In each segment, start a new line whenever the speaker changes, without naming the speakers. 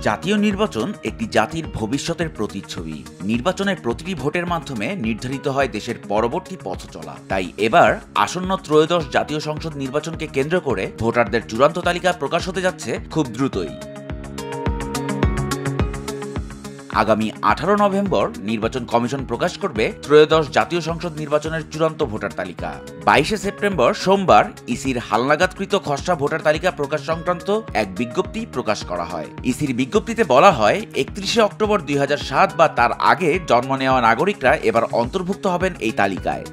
জাতীয় নির্বাচন একটি জাতির ভবিষ্যতের প্রতিচ্ছবি। নির্বাচনের প্রতিটি ভোটের মাধ্যমে নির্ধারিত হয় দেশের পরবর্তী পথ চলা। তাই এবার আসন্ন ত্রয়োদশ জাতীয় সংসদ নির্বাচনকে কেন্দ্র করে ভোটারদের চূড়ান্ত তালিকা প্রকাশ হতে যাচ্ছে খুব দ্রুতই। আগামী 18 নভেম্বর নির্বাচন কমিশন প্রকাশ করবে ত্রয়োদশ জাতীয় সংসদ নির্বাচনের চূড়ান্ত ভোটার তালিকা। 22 সেপ্টেম্বর সোমবার ইসির হালনাগাদকৃত খসড়া ভোটার তালিকা প্রকাশ সংক্রান্ত এক বিজ্ঞপ্তি প্রকাশ করা হয়। ইসির বিজ্ঞপ্তিতে বলা হয়, 31 অক্টোবর 2007 বা তার আগে জন্ম নেওয়া নাগরিকরা এবার অন্তর্ভুক্ত হবেন এই তালিকায়।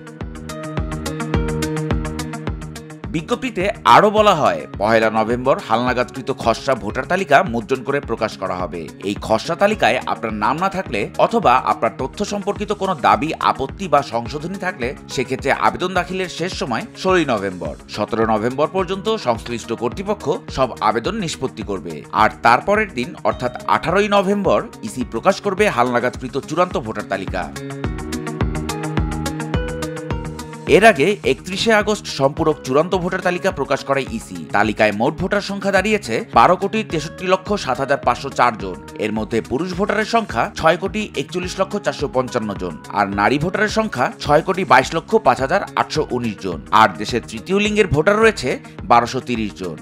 বিজ্ঞপ্তিতে আরও বলা হয়, 1 নভেম্বর হালনাগাদকৃত খসড়া ভোটার তালিকা মুদ্রণ করে প্রকাশ করা হবে। এই খসড়া তালিকায় আপনার নাম না থাকলে অথবা আপনার তথ্য সম্পর্কিত কোনো দাবি, আপত্তি বা সংশোধনী থাকলে সেক্ষেত্রে আবেদন দাখিলের শেষ সময় 16 নভেম্বর। 17 নভেম্বর পর্যন্ত সংশ্লিষ্ট কর্তৃপক্ষ সব আবেদন নিষ্পত্তি করবে। আর তারপরের দিন অর্থাৎ 18 নভেম্বর ইসি প্রকাশ করবে হালনাগাদকৃত চূড়ান্ত ভোটার তালিকা। এর আগে 31 আগস্ট সম্পূরক চূড়ান্ত ভোটার তালিকা প্রকাশ করে ইসি। তালিকায় মোট ভোটার সংখ্যা দাঁড়িয়েছে 12,63,504 জন। এর মধ্যে পুরুষ ভোটারের সংখ্যা 6,41,455 জন, আর নারী ভোটারের সংখ্যা 6,22,05,819 জন। আর দেশের তৃতীয় লিঙ্গের ভোটার রয়েছে 1230 জন।